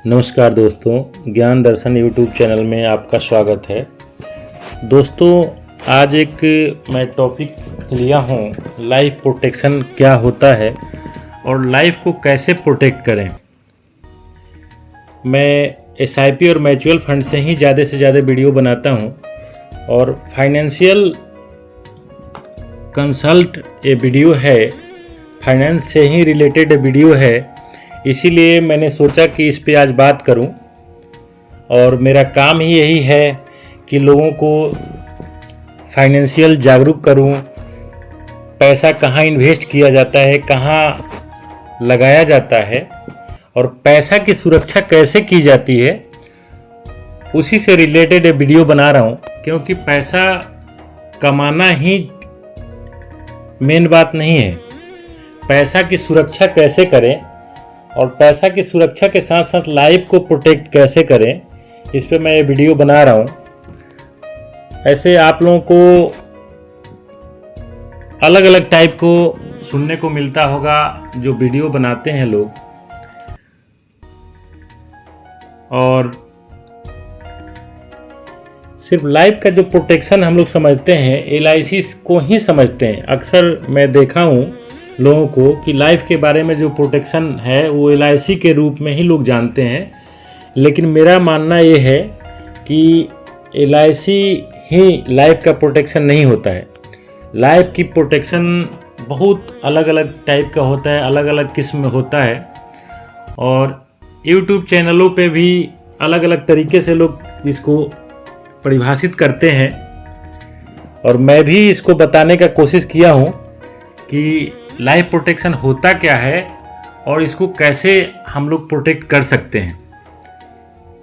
नमस्कार दोस्तों, ज्ञान दर्शन यूट्यूब चैनल में आपका स्वागत है। दोस्तों, आज एक मैं टॉपिक लिया हूँ, लाइफ प्रोटेक्शन क्या होता है और लाइफ को कैसे प्रोटेक्ट करें। मैं SIP और म्यूचुअल फंड से ही ज़्यादा से ज़्यादा वीडियो बनाता हूँ और फाइनेंशियल कंसल्ट ये वीडियो है, फाइनेंस से ही रिलेटेड वीडियो है, इसीलिए मैंने सोचा कि इस पे आज बात करूं। और मेरा काम ही यही है कि लोगों को फाइनेंशियल जागरूक करूं, पैसा कहाँ इन्वेस्ट किया जाता है, कहाँ लगाया जाता है और पैसा की सुरक्षा कैसे की जाती है, उसी से रिलेटेड वीडियो बना रहा हूं। क्योंकि पैसा कमाना ही मेन बात नहीं है, पैसा की सुरक्षा कैसे करें और पैसा की सुरक्षा के साथ साथ लाइफ को प्रोटेक्ट कैसे करें, इस पे मैं ये वीडियो बना रहा हूँ। ऐसे आप लोगों को अलग अलग टाइप को सुनने को मिलता होगा जो वीडियो बनाते हैं लोग, और सिर्फ लाइफ का जो प्रोटेक्शन हम लोग समझते हैं, LIC को ही समझते हैं। अक्सर मैं देखा हूँ लोगों को कि लाइफ के बारे में जो प्रोटेक्शन है वो LIC के रूप में ही लोग जानते हैं, लेकिन मेरा मानना ये है कि LIC ही लाइफ का प्रोटेक्शन नहीं होता है। लाइफ की प्रोटेक्शन बहुत अलग अलग टाइप का होता है, अलग अलग किस्म में होता है, और YouTube चैनलों पे भी अलग अलग तरीके से लोग इसको परिभाषित करते हैं, और मैं भी इसको बताने का कोशिश किया हूँ कि लाइफ प्रोटेक्शन होता क्या है और इसको कैसे हम लोग प्रोटेक्ट कर सकते हैं।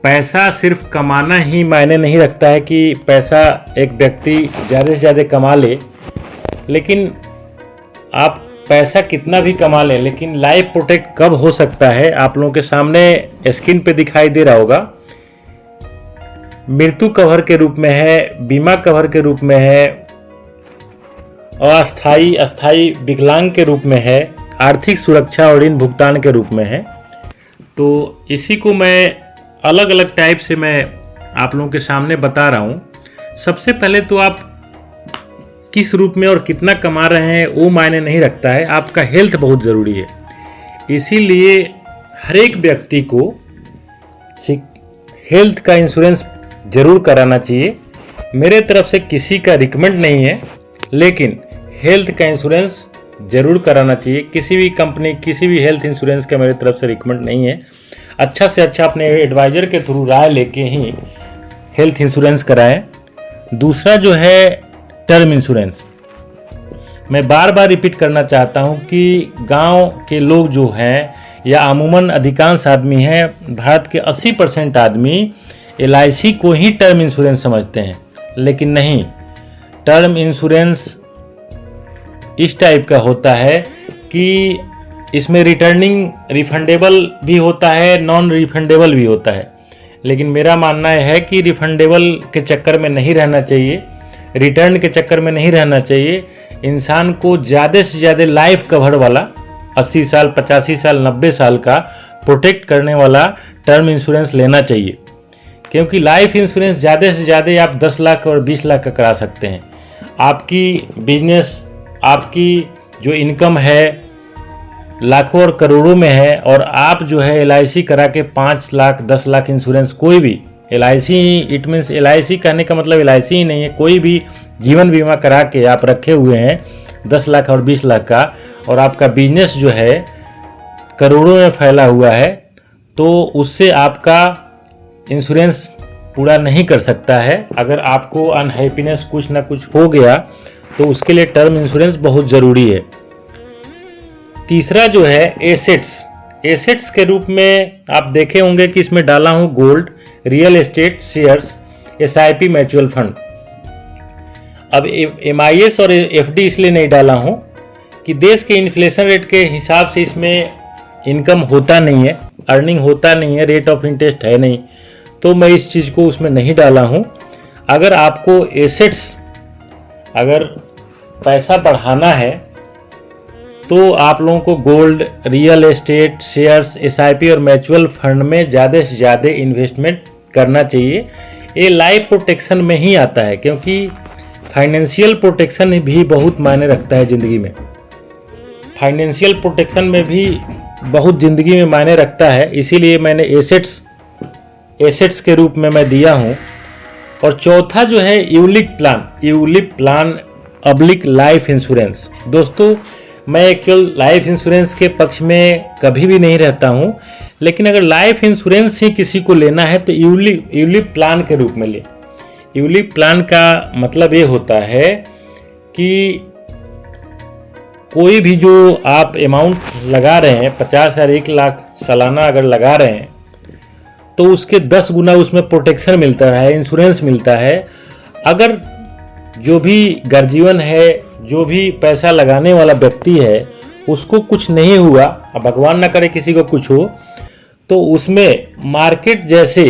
पैसा सिर्फ कमाना ही मायने नहीं रखता है कि पैसा एक व्यक्ति ज़्यादा से ज़्यादा कमा ले, लेकिन आप पैसा कितना भी कमा लें, लेकिन लाइफ प्रोटेक्ट कब हो सकता है, आप लोगों के सामने स्क्रीन पे दिखाई दे रहा होगा। मृत्यु कवर के रूप में है, बीमा कवर के रूप में है, अस्थाई विकलांग के रूप में है, आर्थिक सुरक्षा और ऋण भुगतान के रूप में है। तो इसी को मैं अलग अलग टाइप से मैं आप लोगों के सामने बता रहा हूँ। सबसे पहले तो आप किस रूप में और कितना कमा रहे हैं वो मायने नहीं रखता है, आपका हेल्थ बहुत ज़रूरी है। इसीलिए हर एक व्यक्ति को हेल्थ का इंश्योरेंस ज़रूर कराना चाहिए। मेरे तरफ से किसी का रिकमेंड नहीं है, लेकिन हेल्थ का इंश्योरेंस ज़रूर कराना चाहिए। किसी भी कंपनी, किसी भी हेल्थ इंश्योरेंस का मेरे तरफ से रिकमेंड नहीं है। अच्छा से अच्छा अपने एडवाइज़र के थ्रू राय लेके ही हेल्थ इंश्योरेंस कराएं। दूसरा जो है टर्म इंश्योरेंस, मैं बार बार रिपीट करना चाहता हूं कि गांव के लोग जो हैं, या अमूमन अधिकांश आदमी हैं, भारत के 80% आदमी LIC को ही टर्म इंश्योरेंस समझते हैं, लेकिन नहीं। टर्म इंश्योरेंस इस टाइप का होता है कि इसमें रिफंडेबल भी होता है, नॉन रिफंडेबल भी होता है। लेकिन मेरा मानना है कि रिफंडेबल के चक्कर में नहीं रहना चाहिए, रिटर्न के चक्कर में नहीं रहना चाहिए। इंसान को ज़्यादा से ज़्यादा लाइफ कवर वाला 80 साल, 85 साल, 90 साल का प्रोटेक्ट करने वाला टर्म इंश्योरेंस लेना चाहिए। क्योंकि लाइफ इंश्योरेंस ज़्यादा से ज़्यादा आप 10 लाख और 20 लाख का करा सकते हैं। आपकी बिजनेस, आपकी जो इनकम है लाखों और करोड़ों में है, और आप जो है LIC करा के 5 लाख 10 लाख इंश्योरेंस, कोई भी LIC, इट मीन्स LIC कहने का मतलब LIC ही नहीं है, कोई भी जीवन बीमा करा के आप रखे हुए हैं 10 लाख और 20 लाख का, और आपका बिजनेस जो है करोड़ों में फैला हुआ है, तो उससे आपका इंश्योरेंस पूरा नहीं कर सकता है। अगर आपको अनहैप्पीनेस कुछ ना कुछ हो गया तो उसके लिए टर्म इंश्योरेंस बहुत ज़रूरी है। तीसरा जो है एसेट्स के रूप में आप देखे होंगे कि इसमें डाला हूँ gold, real estate, shares, SIP, mutual fund. अब MIS और FD इसलिए नहीं डाला हूँ कि देश के इन्फ्लेशन रेट के हिसाब से इसमें इनकम होता नहीं है, अर्निंग होता नहीं है, रेट ऑफ इंटरेस्ट है नहीं, तो मैं इस चीज़ को उसमें नहीं डाला हूँ। अगर आपको एसेट्स, अगर पैसा बढ़ाना है तो आप लोगों को gold, real estate, shares, SIP और म्यूचुअल फंड में ज़्यादा से ज़्यादा इन्वेस्टमेंट करना चाहिए। ये लाइफ प्रोटेक्शन में ही आता है, क्योंकि फाइनेंशियल प्रोटेक्शन भी बहुत मायने रखता है ज़िंदगी में। फाइनेंशियल प्रोटेक्शन में भी बहुत ज़िंदगी में मायने रखता है, इसीलिए मैंने एसेट्स के रूप में मैं दिया हूँ। और चौथा जो है ULIP plan oblique life insurance. दोस्तों, मैं एक्चुअल लाइफ इंश्योरेंस के पक्ष में कभी भी नहीं रहता हूँ, लेकिन अगर लाइफ इंश्योरेंस ही किसी को लेना है तो यूलिप प्लान के रूप में ले। यूलिप प्लान का मतलब ये होता है कि कोई भी जो आप अमाउंट लगा रहे हैं, 50 या 1 लाख सालाना अगर लगा रहे हैं, तो उसके 10 गुना उसमें प्रोटेक्शन मिलता है, इंश्योरेंस मिलता है। अगर जो भी गर्जीवन है, जो भी पैसा लगाने वाला व्यक्ति है, उसको कुछ नहीं हुआ, अब भगवान ना करे किसी को कुछ हो, तो उसमें मार्केट जैसे,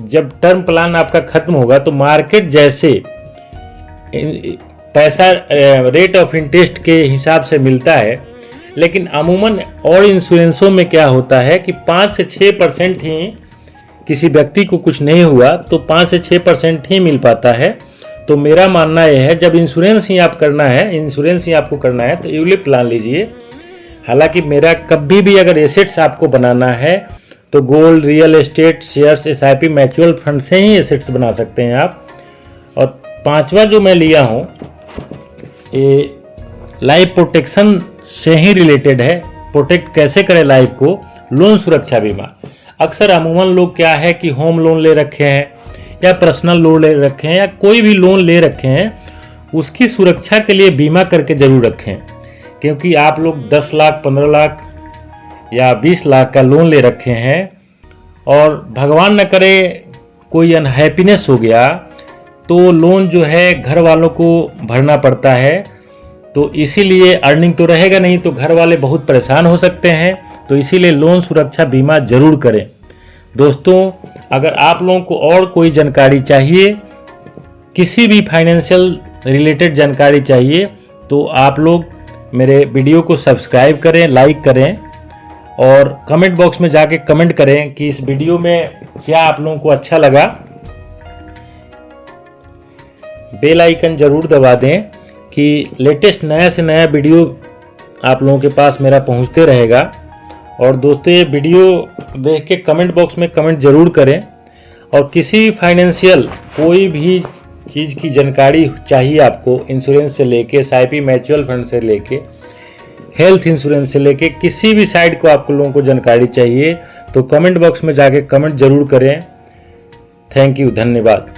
जब टर्म प्लान आपका खत्म होगा तो मार्केट जैसे पैसा रेट ऑफ इंटरेस्ट के हिसाब से मिलता है। लेकिन अमूमन और इंश्योरेंसों में क्या होता है कि 5 से 6% ही, किसी व्यक्ति को कुछ नहीं हुआ तो 5 से 6% ही मिल पाता है। तो मेरा मानना यह है, जब इंश्योरेंस ही आपको करना है तो यूलिप प्लान लीजिए। हालांकि मेरा कभी भी अगर एसेट्स आपको बनाना है तो gold, real estate, shares, SIP, mutual fund से ही एसेट्स बना सकते हैं आप। और 5वां जो मैं लिया हूँ, ये लाइफ प्रोटेक्शन से ही रिलेटेड है। प्रोटेक्ट कैसे करें लाइफ को, लोन सुरक्षा बीमा। अक्सर अमूमन लोग क्या है कि होम लोन ले रखे हैं या पर्सनल लोन ले रखे हैं या कोई भी लोन ले रखे हैं, उसकी सुरक्षा के लिए बीमा करके ज़रूर रखें। क्योंकि आप लोग 10 लाख, 15 लाख या 20 लाख का लोन ले रखे हैं और भगवान न करे कोई अनहैप्पीनेस हो गया तो लोन जो है घर वालों को भरना पड़ता है। तो इसीलिए अर्निंग तो रहेगा नहीं, तो घर वाले बहुत परेशान हो सकते हैं। तो इसीलिए लोन सुरक्षा बीमा जरूर करें। दोस्तों, अगर आप लोगों को और कोई जानकारी चाहिए, किसी भी फाइनेंशियल रिलेटेड जानकारी चाहिए, तो आप लोग मेरे वीडियो को सब्सक्राइब करें, लाइक करें और कमेंट बॉक्स में जाके कमेंट करें कि इस वीडियो में क्या आप लोगों को अच्छा लगा। बेल आइकन जरूर दबा दें कि लेटेस्ट नया से नया वीडियो आप लोगों के पास मेरा पहुंचते रहेगा। और दोस्तों, ये वीडियो देख के कमेंट बॉक्स में कमेंट जरूर करें। और किसी भी फाइनेंशियल कोई भी चीज़ की जानकारी चाहिए आपको, इंश्योरेंस से लेके, एसआईपी, म्यूचुअल फंड से लेके, हेल्थ इंश्योरेंस से लेके, किसी भी साइड को आप लोगों को जानकारी चाहिए तो कमेंट बॉक्स में जाके कमेंट जरूर करें। थैंक यू, धन्यवाद।